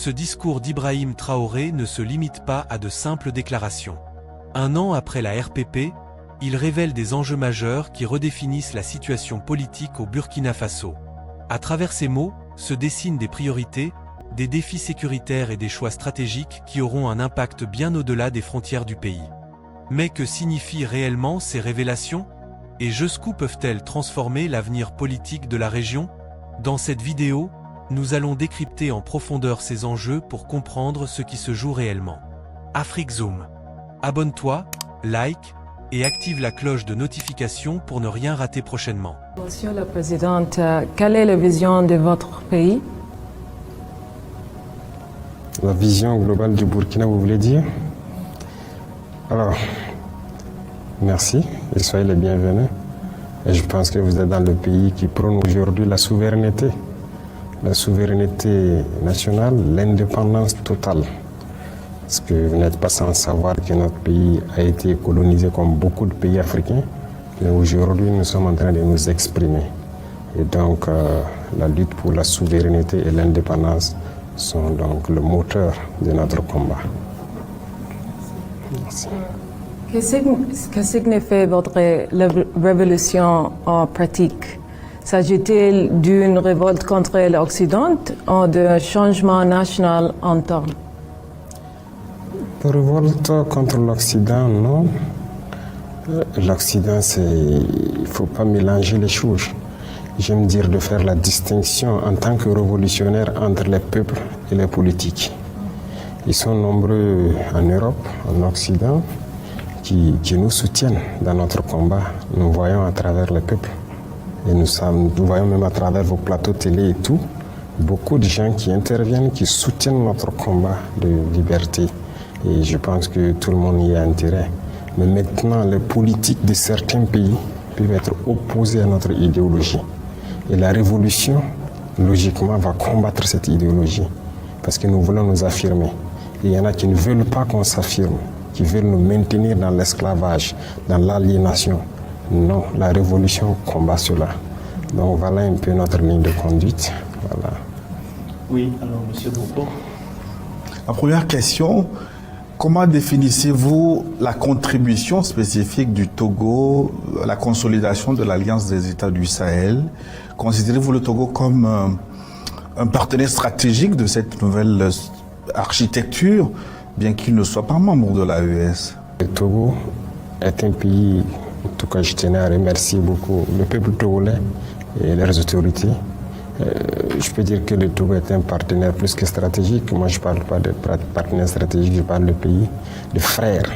ce discours d'Ibrahim Traoré ne se limite pas à de simples déclarations. Un an après la RPP, il révèle des enjeux majeurs qui redéfinissent la situation politique au Burkina Faso. À travers ces mots, se dessinent des priorités, des défis sécuritaires et des choix stratégiques qui auront un impact bien au-delà des frontières du pays. Mais que signifient réellement ces révélations? Et jusqu'où peuvent-elles transformer l'avenir politique de la région? Dans cette vidéo, nous allons décrypter en profondeur ces enjeux pour comprendre ce qui se joue réellement. Afrique Zoom. Abonne-toi, like et active la cloche de notification pour ne rien rater prochainement. Monsieur le Président, quelle est la vision de votre pays? La vision globale du Burkina, vous voulez dire? Alors, merci et soyez les bienvenus. Et je pense que vous êtes dans le pays qui prône aujourd'hui la souveraineté nationale, l'indépendance totale. Parce que vous n'êtes pas sans savoir que notre pays a été colonisé comme beaucoup de pays africains. Mais aujourd'hui, nous sommes en train de nous exprimer. Et donc, la lutte pour la souveraineté et l'indépendance sont donc le moteur de notre combat. Merci. Que signifie votre révolution en pratique? S'agit-il d'une révolte contre l'Occident ou d'un changement national interne? Révolte contre l'Occident, non. L'Occident, il ne faut pas mélanger les choses. J'aime dire de faire la distinction en tant que révolutionnaire entre les peuples et les politiques. Ils sont nombreux en Europe, en Occident, qui nous soutiennent dans notre combat. Nous voyons à travers les peuples. Et nous voyons même à travers vos plateaux télé et tout, beaucoup de gens qui interviennent, qui soutiennent notre combat de liberté. Et je pense que tout le monde y a intérêt. Mais maintenant, les politiques de certains pays peuvent être opposés à notre idéologie. Et la révolution, logiquement, va combattre cette idéologie. Parce que nous voulons nous affirmer. Et il y en a qui ne veulent pas qu'on s'affirme, qui veulent nous maintenir dans l'esclavage, dans l'aliénation. Non, la révolution combat cela. Donc voilà un peu notre ligne de conduite. Voilà. Oui, alors Monsieur Bourbeau. La première question, comment définissez-vous la contribution spécifique du Togo à la consolidation de l'Alliance des États du Sahel? Considérez-vous le Togo comme un partenaire stratégique de cette nouvelle architecture, bien qu'il ne soit pas membre de l'AES? Le Togo est un pays, en tout cas je tenais à remercier beaucoup le peuple togolais et leurs autorités. Je peux dire que le Togo est un partenaire plus que stratégique. Moi, je ne parle pas de partenaire stratégique, je parle de pays, de frères.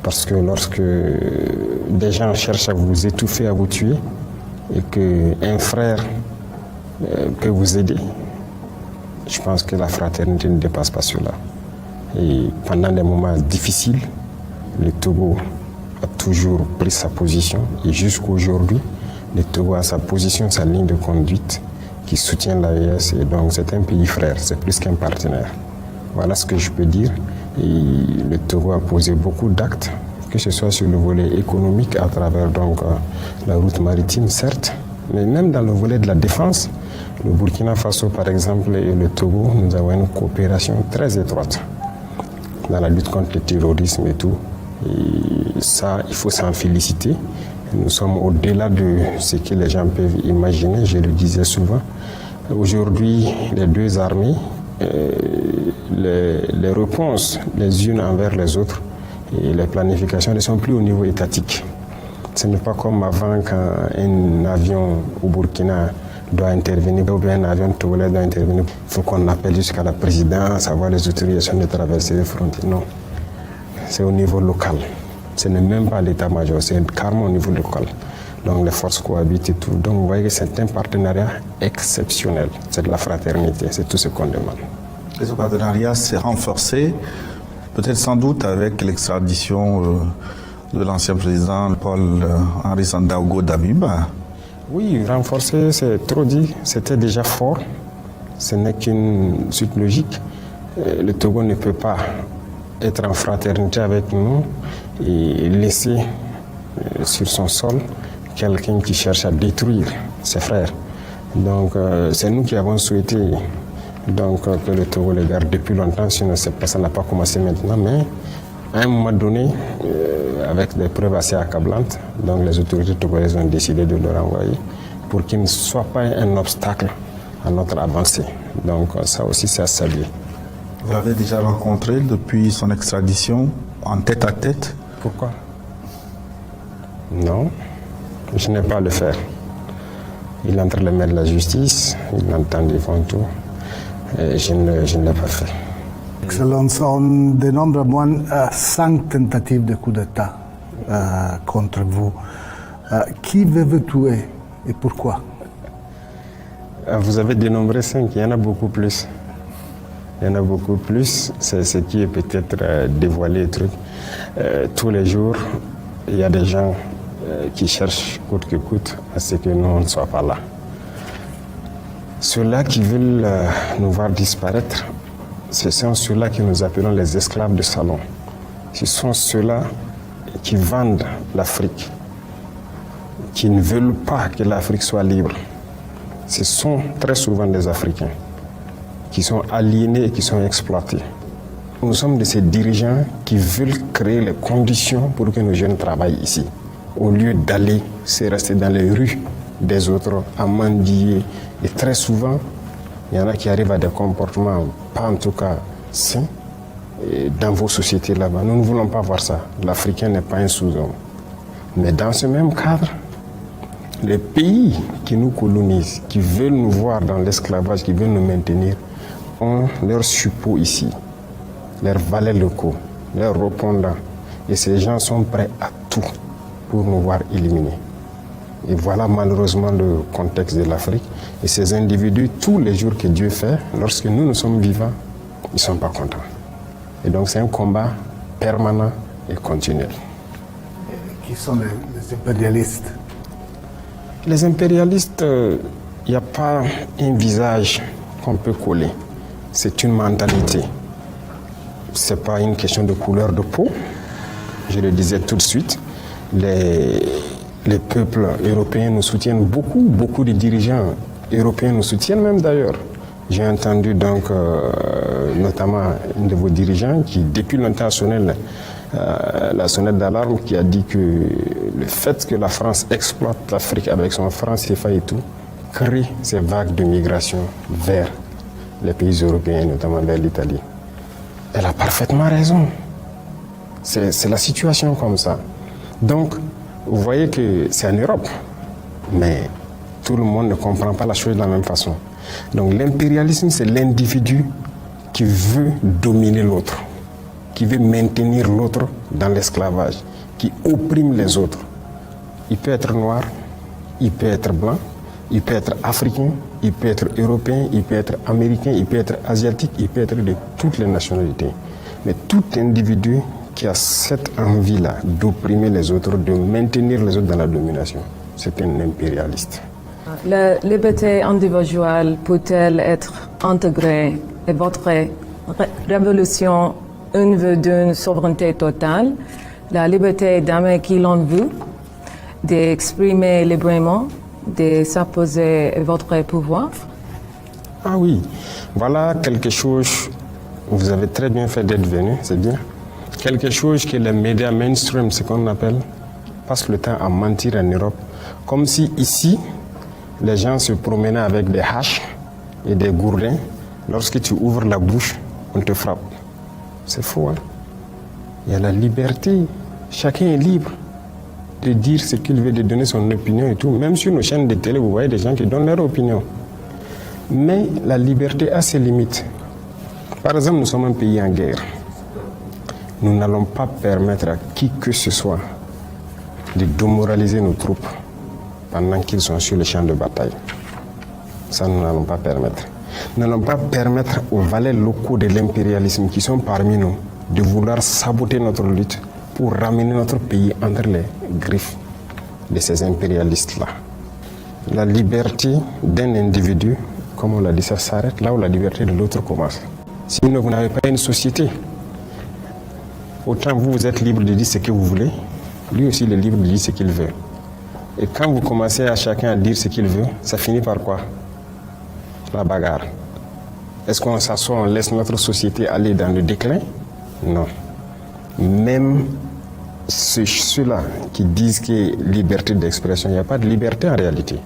Parce que lorsque des gens cherchent à vous étouffer, à vous tuer, et qu'un frère peut vous aider, je pense que la fraternité ne dépasse pas cela. Et pendant des moments difficiles, le Togo a toujours pris sa position. Et jusqu'aujourd'hui, le Togo a sa position, sa ligne de conduite qui soutient l'AES. Et donc c'est un pays frère, c'est plus qu'un partenaire. Voilà ce que je peux dire. Et le Togo a posé beaucoup d'actes, que ce soit sur le volet économique à travers donc la route maritime, certes, mais même dans le volet de la défense. Le Burkina Faso, par exemple, et le Togo, nous avons une coopération très étroite dans la lutte contre le terrorisme et tout. Et ça, il faut s'en féliciter. Nous sommes au-delà de ce que les gens peuvent imaginer, je le disais souvent. Aujourd'hui, les deux armées, les réponses les unes envers les autres et les planifications ne sont plus au niveau étatique. Ce n'est pas comme avant quand un avion au Burkina doit intervenir, ou bien un avion togolais doit intervenir. Il faut qu'on appelle jusqu'à la présidence, avoir les autorisations de traverser les frontières. Non, c'est au niveau local. Ce n'est même pas l'état-major, c'est carrément au niveau local. Donc les forces cohabitent et tout. Donc vous voyez que c'est un partenariat exceptionnel. C'est de la fraternité, c'est tout ce qu'on demande. Et ce partenariat s'est renforcé, peut-être sans doute avec l'extradition de l'ancien président Paul-Henri Sandaogo Damiba. Oui, renforcé, c'est trop dit. C'était déjà fort. Ce n'est qu'une suite logique. Le Togo ne peut pas être en fraternité avec nous et laisser sur son sol quelqu'un qui cherche à détruire ses frères. Donc c'est nous qui avons souhaité Donc que le Togo les garde depuis longtemps, sinon ça n'a pas commencé maintenant, mais à un moment donné, avec des preuves assez accablantes, donc les autorités togolaises ont décidé de le renvoyer pour qu'il ne soit pas un obstacle à notre avancée. Donc ça aussi c'est à saluer. Vous l'avez déjà rencontré depuis son extradition en tête à tête? Pourquoi? Non, je n'ai pas à le faire. Il est entre les mains de la justice, il entend devant tout, et je ne l'ai pas fait. Excellence, on dénombre au moins 5 tentatives de coup d'État contre vous. Qui veut vous tuer et pourquoi? Vous avez dénombré 5, il y en a beaucoup plus. Il y en a beaucoup plus, c'est ce qui est peut-être dévoilé. Tous les jours, il y a des gens qui cherchent coûte que coûte à ce que nous ne soyons pas là. Ceux-là qui veulent nous voir disparaître, ce sont ceux-là que nous appelons les esclaves de salon. Ce sont ceux-là qui vendent l'Afrique, qui ne veulent pas que l'Afrique soit libre. Ce sont très souvent des Africains qui sont aliénés et qui sont exploités. Nous sommes de ces dirigeants qui veulent créer les conditions pour que nos jeunes travaillent ici, au lieu d'aller se rester dans les rues des autres à mendier. Et très souvent, il y en a qui arrivent à des comportements pas en tout cas sains dans vos sociétés là-bas. Nous ne voulons pas voir ça. L'Africain n'est pas un sous-homme. Mais dans ce même cadre, les pays qui nous colonisent, qui veulent nous voir dans l'esclavage, qui veulent nous maintenir, ont leurs suppôts ici, leurs valets locaux, leurs répondants. Et ces gens sont prêts à tout pour nous voir éliminés. Et voilà malheureusement le contexte de l'Afrique. Et ces individus, tous les jours que Dieu fait, lorsque nous sommes vivants, ils ne sont pas contents. Et donc c'est un combat permanent et continuel. Qui sont les impérialistes? Les impérialistes, il n'y a pas un visage qu'on peut coller. C'est une mentalité. Ce n'est pas une question de couleur de peau. Je le disais tout de suite. Les peuples européens nous soutiennent beaucoup. Beaucoup de dirigeants européens nous soutiennent même d'ailleurs. J'ai entendu donc notamment un de vos dirigeants qui depuis longtemps a sonné la sonnette d'alarme, qui a dit que le fait que la France exploite l'Afrique avec son franc CFA et tout, crée ces vagues de migration vers les pays européens, notamment vers l'Italie. Elle a parfaitement raison. C'est la situation comme ça. Donc, vous voyez que c'est en Europe, mais tout le monde ne comprend pas la chose de la même façon. Donc l'impérialisme, c'est l'individu qui veut dominer l'autre, qui veut maintenir l'autre dans l'esclavage, qui opprime les autres. Il peut être noir, il peut être blanc, il peut être africain, il peut être européen, il peut être américain, il peut être asiatique, il peut être de toutes les nationalités. Mais tout individu qui a cette envie-là d'opprimer les autres, de maintenir les autres dans la domination, c'est un impérialiste. La liberté individuelle peut-elle être intégrée et votre révolution une vue d'une souveraineté totale, la liberté d'aimer qui l'on veut, d'exprimer librement, de s'opposer à votre pouvoir? Ah oui, voilà quelque chose, vous avez très bien fait d'être venu, c'est bien. Quelque chose que les médias mainstream, ce qu'on appelle, passent le temps à mentir en Europe, comme si ici, les gens se promenaient avec des haches et des gourdins. Lorsque tu ouvres la bouche, on te frappe. C'est faux, hein? Il y a la liberté. Chacun est libre de dire ce qu'il veut, de donner son opinion et tout. Même sur nos chaînes de télé, vous voyez des gens qui donnent leur opinion. Mais la liberté a ses limites. Par exemple, nous sommes un pays en guerre. Nous n'allons pas permettre à qui que ce soit de démoraliser nos troupes pendant qu'ils sont sur le champ de bataille. Ça, nous n'allons pas permettre. Nous n'allons pas permettre aux valets locaux de l'impérialisme qui sont parmi nous de vouloir saboter notre lutte pour ramener notre pays entre les griffes de ces impérialistes-là. La liberté d'un individu, comme on l'a dit, ça s'arrête là où la liberté de l'autre commence. Sinon, vous n'avez pas une société. Autant vous êtes libre de dire ce que vous voulez, lui aussi il est libre de dire ce qu'il veut. Et quand vous commencez à chacun à dire ce qu'il veut, ça finit par quoi? La bagarre. Est-ce qu'on s'assoit, on laisse notre société aller dans le déclin? Non. Même ceux-là qui disent qu'il y a liberté d'expression, il n'y a pas de liberté en réalité.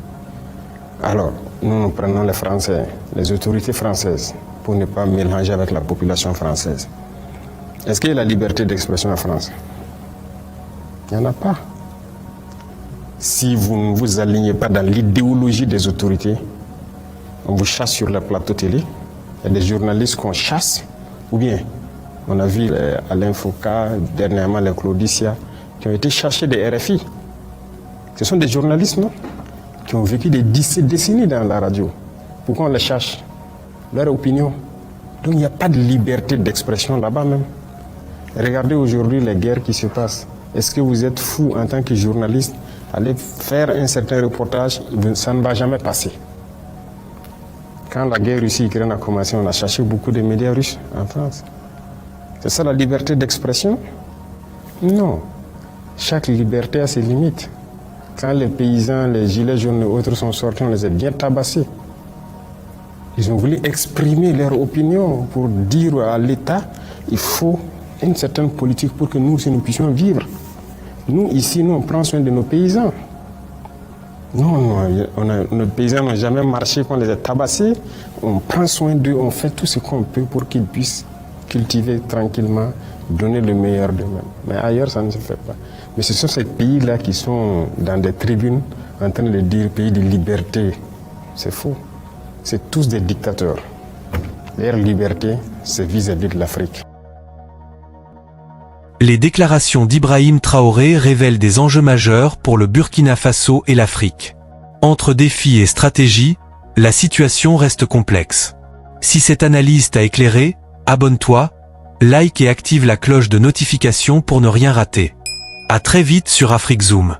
Alors, nous prenons les Français, les autorités françaises, pour ne pas mélanger avec la population française. Est-ce qu'il y a la liberté d'expression en France? Il n'y en a pas. Si vous ne vous alignez pas dans l'idéologie des autorités, on vous chasse sur le plateau télé. Il y a des journalistes qu'on chasse, ou bien on a vu Alain Foucault, dernièrement les Claudicia, qui ont été chassés des RFI. Ce sont des journalistes, non? Qui ont vécu des décennies dans la radio. Pourquoi on les cherche? Leur opinion. Donc il n'y a pas de liberté d'expression là-bas même. Regardez aujourd'hui les guerres qui se passent. Est-ce que vous êtes fou en tant que journaliste? Aller faire un certain reportage, ça ne va jamais passer. Quand la guerre Russie-Ukraine a commencé, on a cherché beaucoup de médias russes en France. C'est ça la liberté d'expression? Non. Chaque liberté a ses limites. Quand les paysans, les gilets jaunes et autres sont sortis, on les a bien tabassés. Ils ont voulu exprimer leur opinion pour dire à l'État il faut une certaine politique pour que nous aussi nous puissions vivre. Nous, ici, nous, on prend soin de nos paysans. Non, nos paysans n'ont jamais marché, qu'on les a tabassés. On prend soin d'eux, on fait tout ce qu'on peut pour qu'ils puissent cultiver tranquillement, donner le meilleur d'eux-mêmes. Mais ailleurs, ça ne se fait pas. Mais ce sont ces pays-là qui sont dans des tribunes en train de dire pays de liberté. C'est faux. C'est tous des dictateurs. Leur liberté, c'est vis-à-vis de l'Afrique. Les déclarations d'Ibrahim Traoré révèlent des enjeux majeurs pour le Burkina Faso et l'Afrique. Entre défis et stratégies, la situation reste complexe. Si cette analyse t'a éclairé, abonne-toi, like et active la cloche de notification pour ne rien rater. À très vite sur Afrique Zoom.